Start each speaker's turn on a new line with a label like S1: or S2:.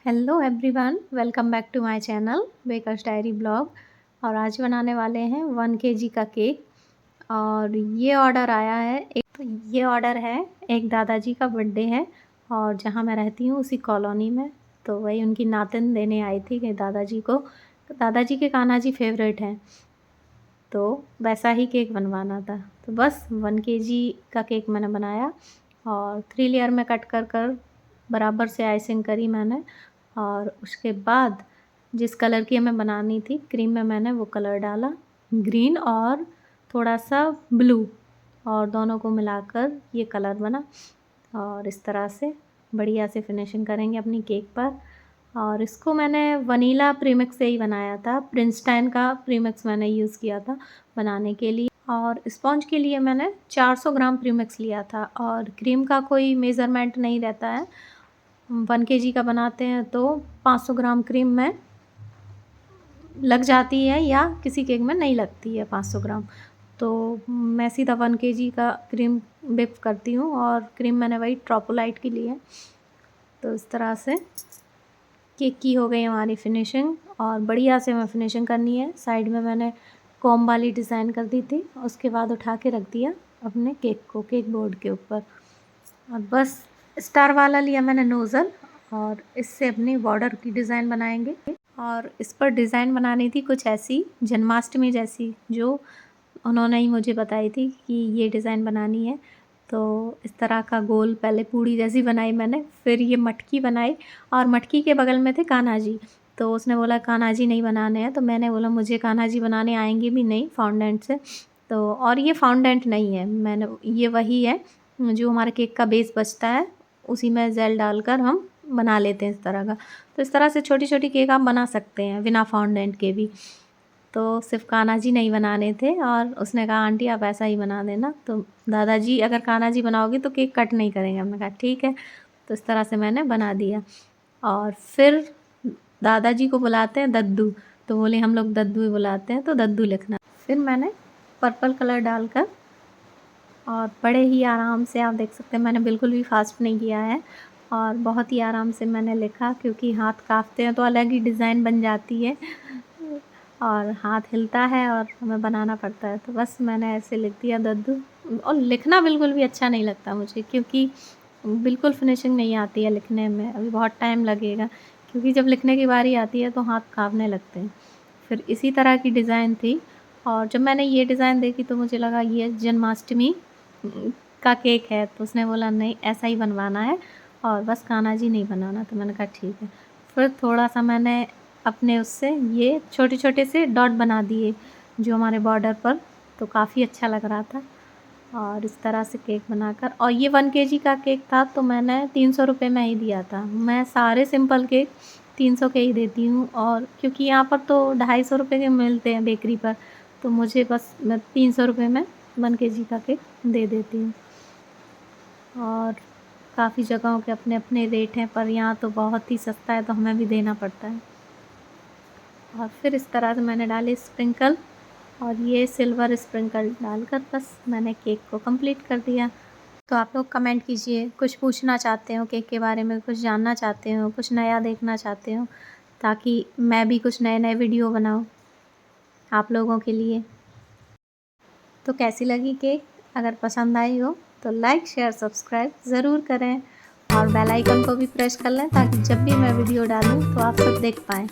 S1: Hello everyone, welcome back to my channel bakers diary blog. और आज बनाने वाले हैं 1 केजी का केक। और ये ऑर्डर आया है ये ऑर्डर है एक दादाजी का बर्थडे है और जहाँ मैं रहती हूँ उसी कॉलोनी में। तो वही उनकी नातिन देने आई थी कि दादाजी को, दादाजी के कान्हा जी फेवरेट हैं, तो वैसा ही केक बनवाना था। तो बस 1 केजी का केक मैंने बनाया और 3 लेयर में कट कर बराबर से आइसिंग करी मैंने। और उसके बाद जिस कलर की हमें बनानी थी क्रीम में, मैंने वो कलर डाला, ग्रीन और थोड़ा सा ब्लू, और दोनों को मिलाकर ये कलर बना। और इस तरह से बढ़िया से फिनिशिंग करेंगे अपनी केक पर। और इसको मैंने वनीला प्रीमिक्स से ही बनाया था, प्रिंसटन का प्रीमिक्स मैंने यूज़ किया था बनाने के लिए। और स्पॉन्ज के लिए मैंने 400 ग्राम प्रीमिक्स लिया था। और क्रीम का कोई मेज़रमेंट नहीं रहता है, 1 केजी का बनाते हैं तो 500 ग्राम क्रीम में लग जाती है या किसी केक में नहीं लगती है 500 ग्राम। तो मैं सीधा 1 केजी का क्रीम विप करती हूँ और क्रीम मैंने वही ट्रोपोलाइट की ली है। तो इस तरह से केक की हो गई हमारी फिनिशिंग और बढ़िया से हमें फिनिशिंग करनी है। साइड में मैंने कॉम वाली डिज़ाइन कर दी थी, उसके बाद उठा के रख दिया अपने केक को केक बोर्ड के ऊपर। और बस स्टार वाला लिया मैंने नोज़ल और इससे अपनी बॉर्डर की डिज़ाइन बनाएंगे। और इस पर डिज़ाइन बनानी थी कुछ ऐसी जन्माष्टमी जैसी, जो उन्होंने ही मुझे बताई थी कि ये डिज़ाइन बनानी है। तो इस तरह का गोल पहले पूड़ी जैसी बनाई मैंने, फिर ये मटकी बनाई और मटकी के बगल में थे कान्हा जी। तो उसने बोला कान्हा जी नहीं बनाने हैं, तो मैंने बोला मुझे कान्हा जी बनाने आएंगे भी नहीं फाउंडेंट से। तो और ये फाउंडेंट नहीं है, मैंने ये वही है जो हमारा केक का बेस बचता है, उसी में जेल डालकर हम बना लेते हैं इस तरह का। तो इस तरह से छोटी छोटी केक आप बना सकते हैं बिना फाउंडेंट के भी। तो सिर्फ कान्हा जी नहीं बनाने थे और उसने कहा आंटी आप ऐसा ही बना देना। तो दादाजी अगर कान्हा जी बनाओगे तो केक कट नहीं करेंगे। हमने कहा ठीक है। तो इस तरह से मैंने बना दिया। और फिर दादाजी को बुलाते हैं दद्दू, तो बोले हम लोग दद्दू ही बुलाते हैं तो दद्दू लिखना। फिर मैंने पर्पल कलर डालकर और बड़े ही आराम से, आप देख सकते हैं मैंने बिल्कुल भी फास्ट नहीं किया है और बहुत ही आराम से मैंने लिखा, क्योंकि हाथ काँपते हैं तो अलग ही डिज़ाइन बन जाती है और हाथ हिलता है और हमें बनाना पड़ता है। तो बस मैंने ऐसे लिख दिया दद्दू। और लिखना बिल्कुल भी अच्छा नहीं लगता मुझे, क्योंकि बिल्कुल फिनिशिंग नहीं आती है लिखने में, अभी बहुत टाइम लगेगा, क्योंकि जब लिखने की बारी आती है तो हाथ काँपने लगते हैं। फिर इसी तरह की डिज़ाइन थी और जब मैंने ये डिज़ाइन देखी तो मुझे लगा ये जन्माष्टमी का केक है। तो उसने बोला नहीं ऐसा ही बनवाना है और बस कान्हा जी नहीं बनाना। तो मैंने कहा ठीक है। फिर थोड़ा सा मैंने अपने उससे ये छोटे छोटे से डॉट बना दिए जो हमारे बॉर्डर पर, तो काफ़ी अच्छा लग रहा था। और इस तरह से केक बनाकर, और ये 1 केजी का केक था तो मैंने 300 रुपये में ही दिया था। मैं सारे सिंपल केक 300 के ही देती हूँ, और क्योंकि यहाँ पर तो 250 रुपये के मिलते हैं बेकरी पर, तो मुझे बस मैं 300 रुपये में 1 केजी का केक दे देती हूँ। और काफ़ी जगहों के अपने अपने रेट हैं, पर यहाँ तो बहुत ही सस्ता है तो हमें भी देना पड़ता है। और फिर इस तरह से मैंने डाले स्प्रिंकल, और ये सिल्वर स्प्रिंकल डालकर बस मैंने केक को कंप्लीट कर दिया। तो आप लोग कमेंट कीजिए, कुछ पूछना चाहते हो केक के बारे में, कुछ जानना चाहते हो, कुछ नया देखना चाहते हो, ताकि मैं भी कुछ नए नए वीडियो बनाऊँ आप लोगों के लिए। तो कैसी लगी केक? अगर पसंद आई हो तो लाइक शेयर सब्सक्राइब ज़रूर करें और बेल आइकन को भी प्रेस कर लें, ताकि जब भी मैं वीडियो डालूँ तो आप सब देख पाएँ।